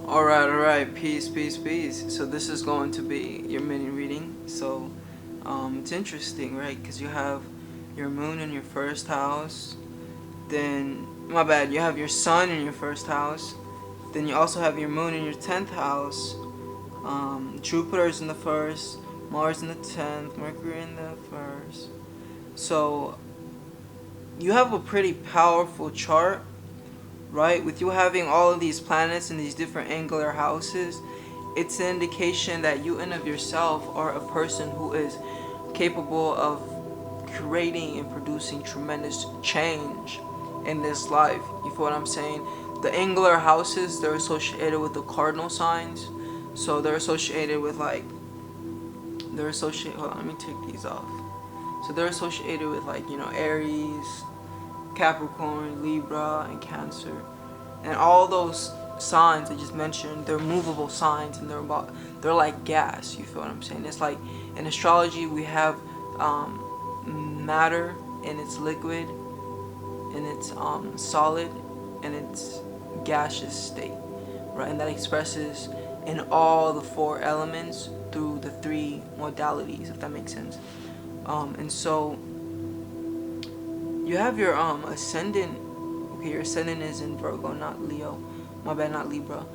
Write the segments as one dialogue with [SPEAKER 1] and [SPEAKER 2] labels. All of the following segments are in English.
[SPEAKER 1] Alright, peace, peace, peace. So this is going to be your mini reading. So, it's interesting, right? Because you have your moon in your first house. Then, my bad, you have your sun in your first house. Then you also have your moon in your 10th house. Jupiter's in the first, Mars in the 10th, Mercury in the first. So, you have a pretty powerful chart, right? With you having all of these planets in these different angular houses, it's an indication that you in of yourself are a person who is capable of creating and producing tremendous change in this life. You feel what I'm saying? The angular houses, they're associated with the cardinal signs. So they're associated with hold on, let me take these off. So they're associated with Aries, Capricorn, Libra, and Cancer. And all those signs I just mentioned, they're movable signs, and they're like gas. You feel what I'm saying? It's like in astrology we have matter in its liquid, in its solid, and its gaseous state, right? And that expresses in all the four elements through the three modalities, if that makes sense. And so you have your ascendant. Okay, your ascendant is in Virgo, not Leo. My bad, not Libra.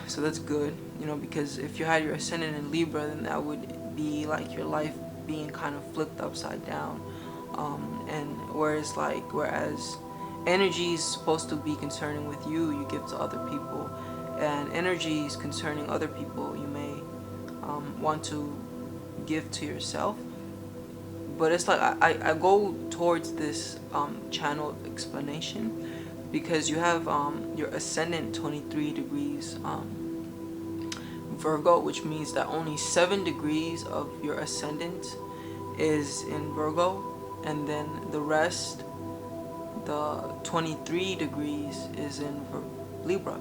[SPEAKER 1] So that's good, because if you had your ascendant in Libra, then that would be like your life being kind of flipped upside down. And whereas energy is supposed to be concerning with you, you give to other people, and energies concerning other people, you may want to give to yourself. But it's like I go towards this channel explanation because you have your ascendant 23 degrees Virgo, which means that only 7 degrees of your ascendant is in Virgo, and then the rest, the 23 degrees, is in Libra.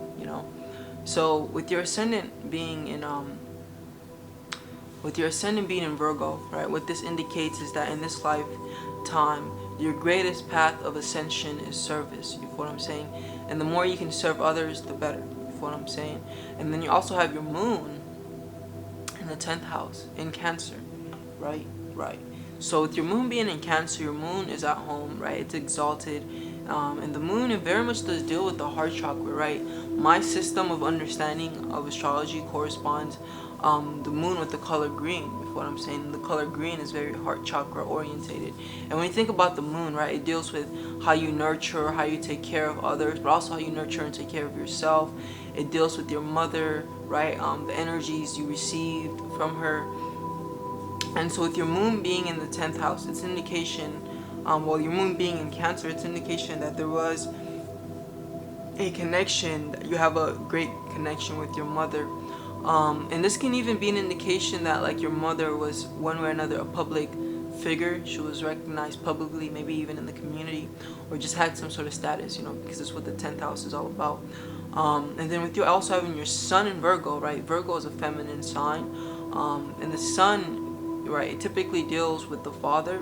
[SPEAKER 1] So with your ascendant being in Virgo, right, what this indicates is that in this lifetime, your greatest path of ascension is service. You feel what I'm saying? And the more you can serve others, the better. You feel what I'm saying? And then you also have your moon in the 10th house in Cancer, right? Right. So with your moon being in Cancer, your moon is at home, right? It's exalted. And the moon, it very much does deal with the heart chakra, right? My system of understanding of astrology corresponds the moon with the color green. If what I'm saying, the color green is very heart chakra orientated. And when you think about the moon, right, it deals with how you nurture, how you take care of others, but also how you nurture and take care of yourself. It deals with your mother, right? The energies you received from her. And so with your moon being in the 10th house, it's an indication, your moon being in Cancer, it's an indication that there was a connection, that you have a great connection with your mother. And this can even be an indication that like your mother was one way or another a public figure. She was recognized publicly, maybe even in the community, or just had some sort of status, because that's what the 10th house is all about. And then with you also having your sun in Virgo, right? Virgo is a feminine sign. And the sun, right, it typically deals with the father,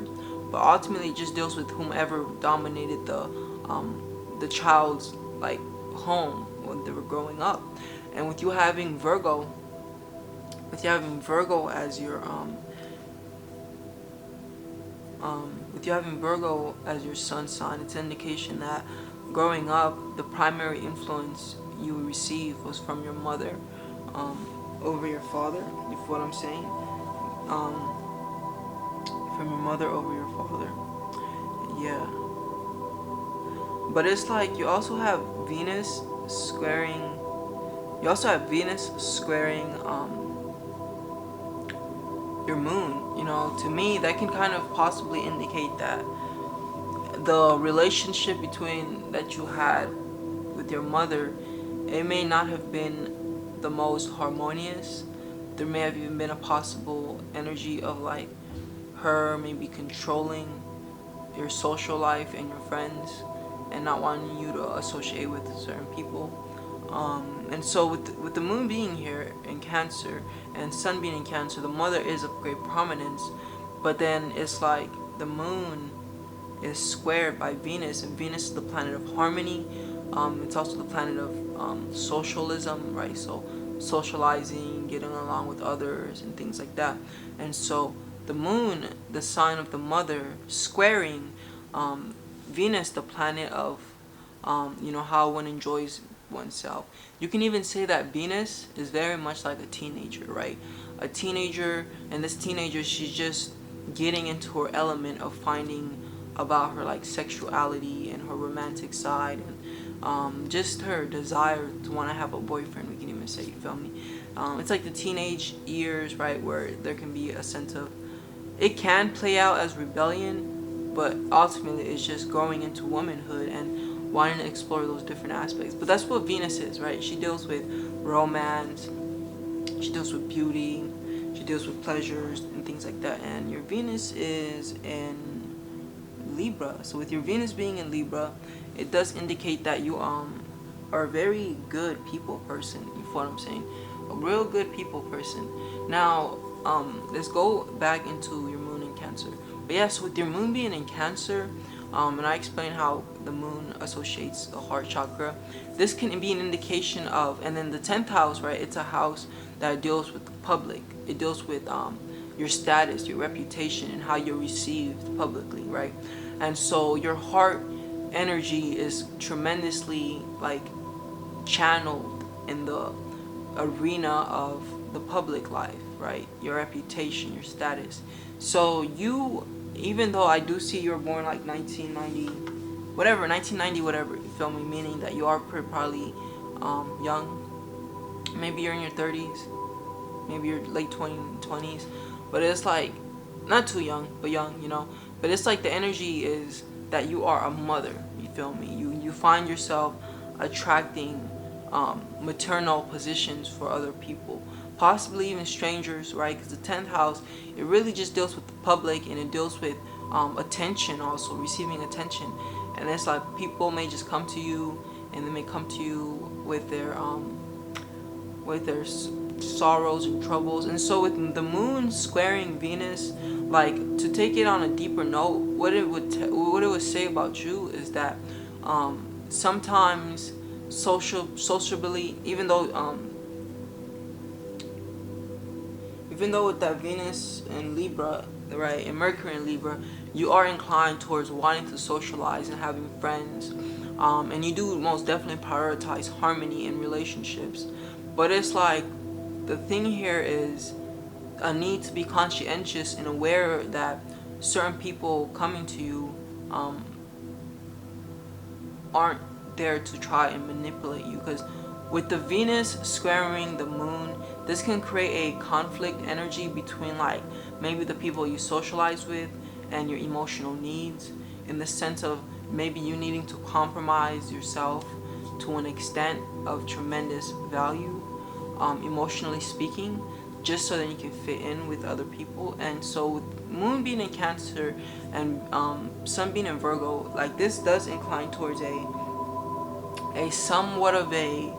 [SPEAKER 1] but ultimately it just deals with whomever dominated the child's like home when they were growing up. And with you having Virgo as your sun sign, it's an indication that growing up, the primary influence you received was from your mother over your father. You feel what I'm saying? From your mother over your father. Yeah. But it's like you also have Venus squaring your moon. To me, that can kind of possibly indicate that the relationship that you had with your mother, it may not have been the most harmonious. There may have even been a possible energy of like her maybe controlling your social life and your friends, and not wanting you to associate with certain people. And so with the moon being here in Cancer and sun being in Cancer, the mother is of great prominence. But then it's like the moon is squared by Venus, and Venus is the planet of harmony. It's also the planet of socialism, right? So socializing, getting along with others, and things like that. And so the moon, the sign of the mother, squaring Venus, the planet of how one enjoys oneself. You can even say that Venus is very much like a teenager, right? A teenager, and this teenager, she's just getting into her element of finding about her like sexuality and her romantic side, and just her desire to want to have a boyfriend, we can even say, you feel me? It's like the teenage years, right, where there can be a sense of, it can play out as rebellion, but ultimately it's just growing into womanhood and wanting to explore those different aspects. But that's what Venus is, right? She deals with romance, she deals with beauty, she deals with pleasures and things like that. And your Venus is in Libra. So with your Venus being in Libra, it does indicate that you are a very good people person. You feel what I'm saying? A real good people person. Now, let's go back into your moon in Cancer. But yes, with your moon being in Cancer, and I explained how the moon associates the heart chakra. This can be an indication of, and then the 10th house, right? It's a house that deals with the public. It deals with your status, your reputation, and how you're received publicly, right? And so your heart energy is tremendously like channeled in the arena of the public life, right? Your reputation, your status. So you, even though I do see you're born like 1990, whatever, you feel me? Meaning that you are probably young. Maybe you're in your 30s, maybe you're late 20s, but it's like not too young, but young, But it's like the energy is that you are a mother. You feel me? You find yourself attracting maternal positions for other people, possibly even strangers, right? Because the 10th house, it really just deals with the public, and it deals with attention, also receiving attention. And it's like people may just come to you, and they may come to you with their sorrows and troubles. And so with the moon squaring Venus, like, to take it on a deeper note, what it would say about you is that sometimes sociably, even though with that Venus in Libra, right, and Mercury in Libra, you are inclined towards wanting to socialize and having friends, and you do most definitely prioritize harmony in relationships. But it's like, the thing here is a need to be conscientious and aware that certain people coming to you aren't there to try and manipulate you. Because with the Venus squaring the moon, this can create a conflict energy between like maybe the people you socialize with and your emotional needs, in the sense of maybe you needing to compromise yourself to an extent of tremendous value, emotionally speaking, just so that you can fit in with other people. And so with moon being in Cancer and sun being in Virgo, like, this does incline towards a somewhat of a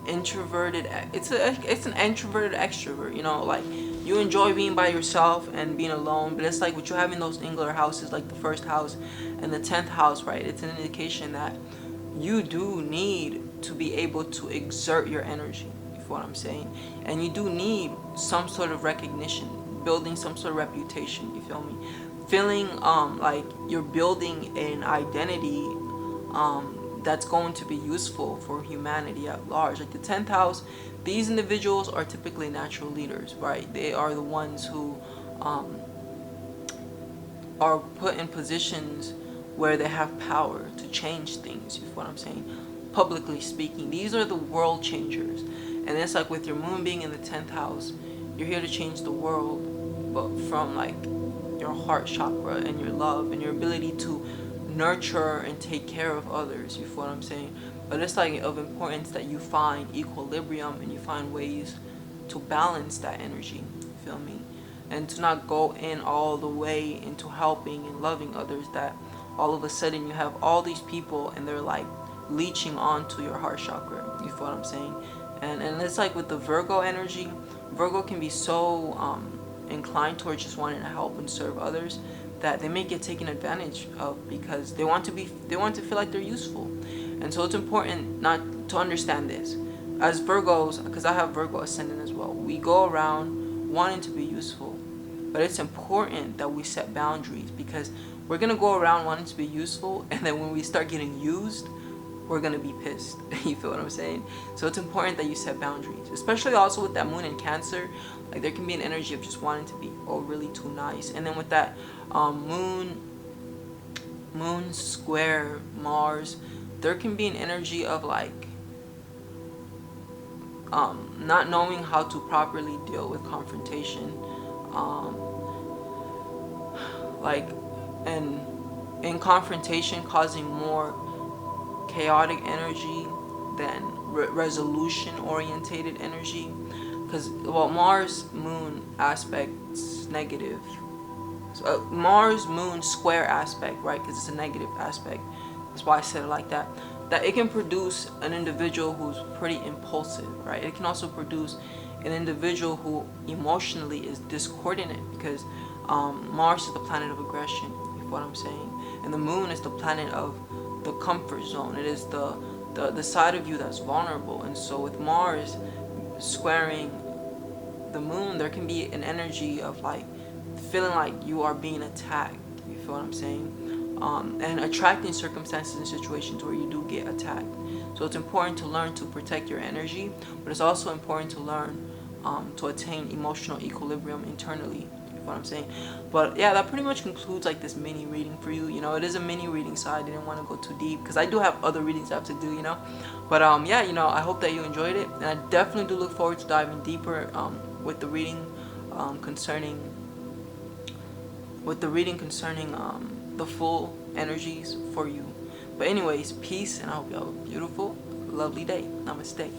[SPEAKER 1] introverted, it's an introverted extrovert, like you enjoy being by yourself and being alone. But it's like with you having those angular houses, like the first house and the 10th house, right? It's an indication that you do need to be able to exert your energy, you feel what I'm saying? And you do need some sort of recognition, building some sort of reputation, you feel me? Feeling like you're building an identity that's going to be useful for humanity at large. Like the 10th house, these individuals are typically natural leaders, right? They are the ones who are put in positions where they have power to change things, you feel what I'm saying? Publicly speaking, these are the world changers. And it's like with your moon being in the 10th house, you're here to change the world, but from like your heart chakra and your love and your ability to nurture and take care of others, you feel what I'm saying? But it's like of importance that you find equilibrium and you find ways to balance that energy, you feel me? And to not go in all the way into helping and loving others, that all of a sudden you have all these people and they're like leeching onto your heart chakra, you feel what I'm saying? And it's like with the Virgo energy, Virgo can be so inclined towards just wanting to help and serve others that they may get taken advantage of, because they want to feel like they're useful. And so it's important not to understand this, as Virgos, because I have Virgo ascendant as well, we go around wanting to be useful, but it's important that we set boundaries, because we're gonna go around wanting to be useful, and then when we start getting used, we're gonna be pissed. You feel what I'm saying? So it's important that you set boundaries, especially also with that moon in Cancer. Like, there can be an energy of just wanting to be really too nice, and then with that moon square Mars, there can be an energy of like not knowing how to properly deal with confrontation, like, and in confrontation causing more chaotic energy than resolution orientated energy, because, well, Mars moon aspect's negative, so, Mars moon square aspect, right, because it's a negative aspect, that's why I said it like that, that it can produce an individual who's pretty impulsive, right? It can also produce an individual who emotionally is discoordinate, because Mars is the planet of aggression, you know what I'm saying, and the moon is the planet of the comfort zone. It is the side of you that's vulnerable. And so with Mars squaring the moon, there can be an energy of like feeling like you are being attacked, you feel what I'm saying, and attracting circumstances and situations where you do get attacked. So it's important to learn to protect your energy, but it's also important to learn to attain emotional equilibrium internally, what I'm saying. But yeah, that pretty much concludes like this mini reading for you. You know, it is a mini reading, so I didn't want to go too deep, because I do have other readings I have to do, you know. But yeah, you know, I hope that you enjoyed it, and I definitely do look forward to diving deeper with the reading concerning the full energies for you. But anyways, peace, and I hope you have a beautiful, lovely day. Namaste.